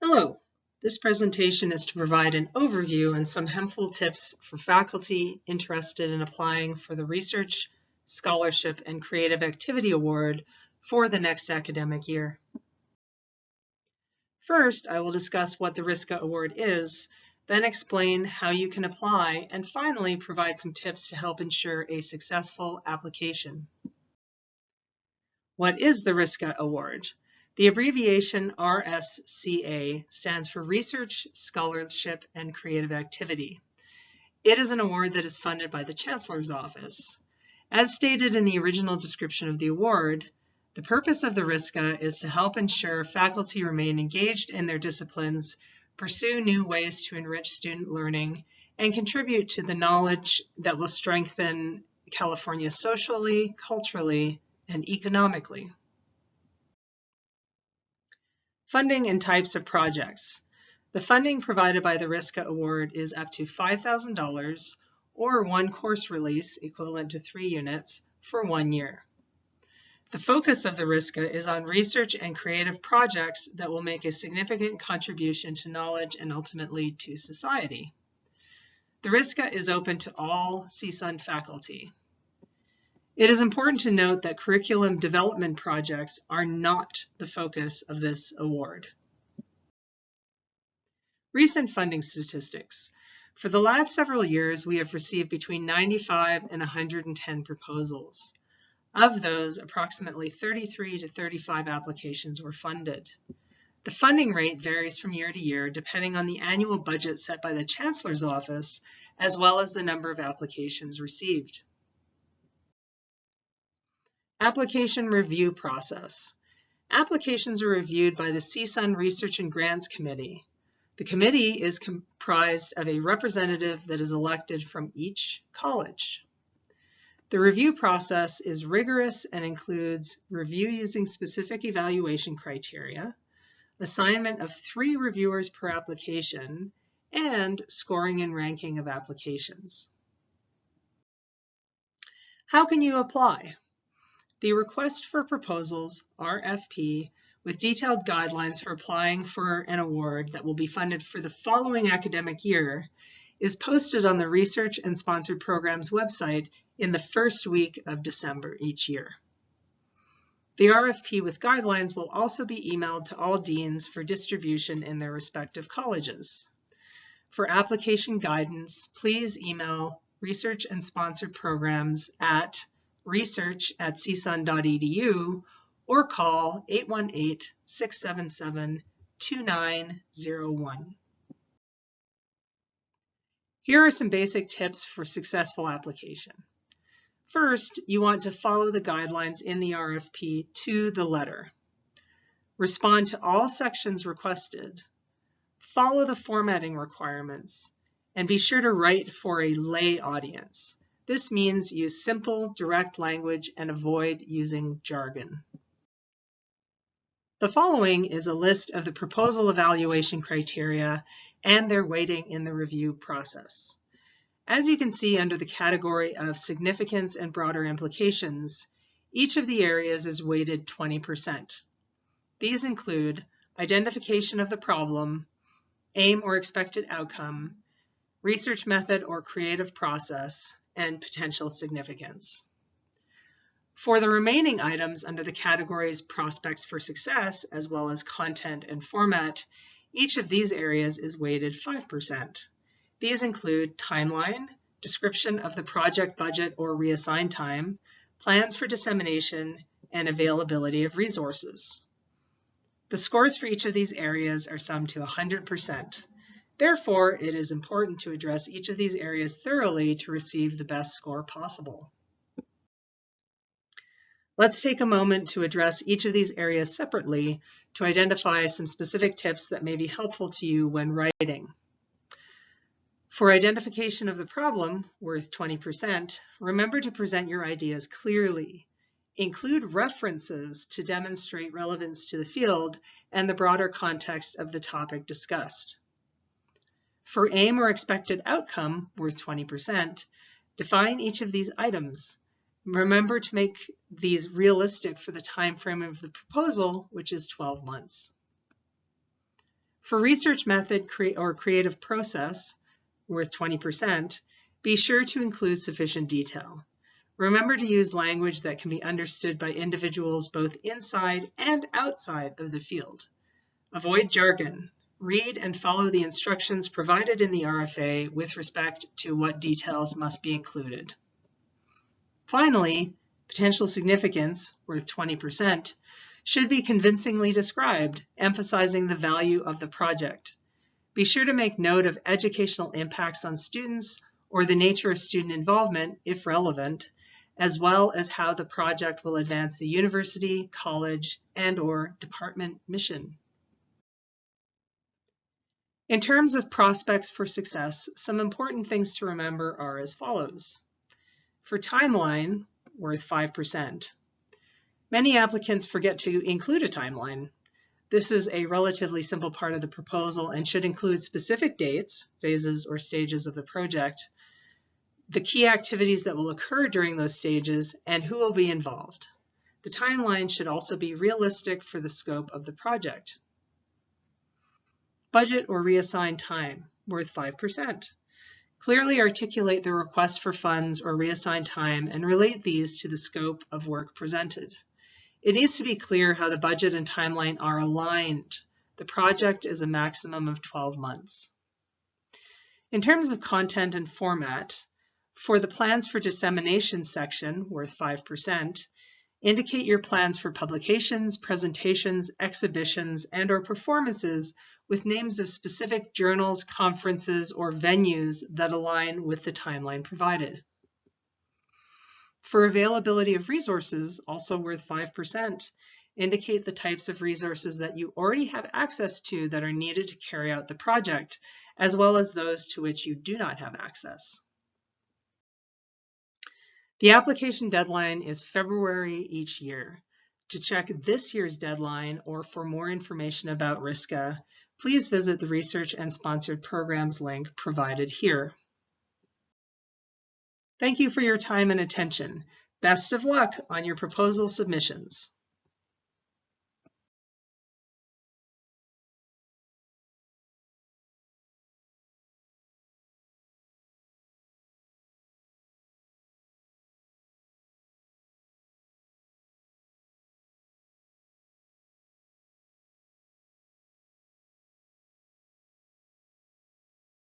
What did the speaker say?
Hello, this presentation is to provide an overview and some helpful tips for faculty interested in applying for the Research, Scholarship, and Creative Activity Award for the next academic year. First, I will discuss what the RSCA Award is, then explain how you can apply, and finally provide some tips to help ensure a successful application. What is the RSCA Award? The abbreviation RSCA stands for Research, Scholarship, and Creative Activity. It is an award that is funded by the Chancellor's Office. As stated in the original description of the award, the purpose of the RSCA is to help ensure faculty remain engaged in their disciplines, pursue new ways to enrich student learning, and contribute to the knowledge that will strengthen California socially, culturally, and economically. Funding and types of projects. The funding provided by the RSCA Award is up to $5,000 or one course release equivalent to 3 units for 1 year. The focus of the RSCA is on research and creative projects that will make a significant contribution to knowledge and ultimately to society. The RSCA is open to all CSUN faculty. It is important to note that curriculum development projects are not the focus of this award. Recent funding statistics. For the last several years, we have received between 95 and 110 proposals. Of those, approximately 33 to 35 applications were funded. The funding rate varies from year to year depending on the annual budget set by the Chancellor's Office, as well as the number of applications received. Application review process. Applications are reviewed by the CSUN Research and Grants Committee. The committee is comprised of a representative that is elected from each college. The review process is rigorous and includes review using specific evaluation criteria, assignment of 3 reviewers per application, and scoring and ranking of applications. How can you apply? The Request for Proposals, RFP, with detailed guidelines for applying for an award that will be funded for the following academic year, is posted on the Research and Sponsored Programs website in the first week of December each year. The RFP with guidelines will also be emailed to all deans for distribution in their respective colleges. For application guidance, please email Research and Sponsored Programs at research@csun.edu or call 818-677-2901. Here are some basic tips for successful application. First, you want to follow the guidelines in the RFP to the letter. Respond to all sections requested. Follow the formatting requirements, and be sure to write for a lay audience. This means use simple, direct language and avoid using jargon. The following is a list of the proposal evaluation criteria and their weighting in the review process. As you can see under the category of significance and broader implications, each of the areas is weighted 20%. These include identification of the problem, aim or expected outcome, research method or creative process, and potential significance. For the remaining items under the categories prospects for success, as well as content and format, each of these areas is weighted 5%. These include timeline, description of the project budget or reassigned time, plans for dissemination, and availability of resources. The scores for each of these areas are summed to 100%. Therefore, it is important to address each of these areas thoroughly to receive the best score possible. Let's take a moment to address each of these areas separately to identify some specific tips that may be helpful to you when writing. For identification of the problem, worth 20%, remember to present your ideas clearly. Include references to demonstrate relevance to the field and the broader context of the topic discussed. For aim or expected outcome, worth 20%, define each of these items. Remember to make these realistic for the time frame of the proposal, which is 12 months. For research method or creative process, worth 20%, be sure to include sufficient detail. Remember to use language that can be understood by individuals both inside and outside of the field. Avoid jargon. Read and follow the instructions provided in the RFA with respect to what details must be included. Finally, potential significance, worth 20%, should be convincingly described, emphasizing the value of the project. Be sure to make note of educational impacts on students or the nature of student involvement, if relevant, as well as how the project will advance the university, college, and/or department mission. In terms of prospects for success, some important things to remember are as follows. For timeline, worth 5%. Many applicants forget to include a timeline. This is a relatively simple part of the proposal and should include specific dates, phases, or stages of the project, the key activities that will occur during those stages, and who will be involved. The timeline should also be realistic for the scope of the project. Budget or reassigned time, worth 5%. Clearly articulate the request for funds or reassigned time and relate these to the scope of work presented. It needs to be clear how the budget and timeline are aligned. The project is a maximum of 12 months. In terms of content and format, for the plans for dissemination section, worth 5%, indicate your plans for publications, presentations, exhibitions, and/or performances with names of specific journals, conferences, or venues that align with the timeline provided. For availability of resources, also worth 5%, indicate the types of resources that you already have access to that are needed to carry out the project, as well as those to which you do not have access. The application deadline is February each year. To check this year's deadline or for more information about RSCA, please visit the Research and Sponsored Programs link provided here. Thank you for your time and attention. Best of luck on your proposal submissions.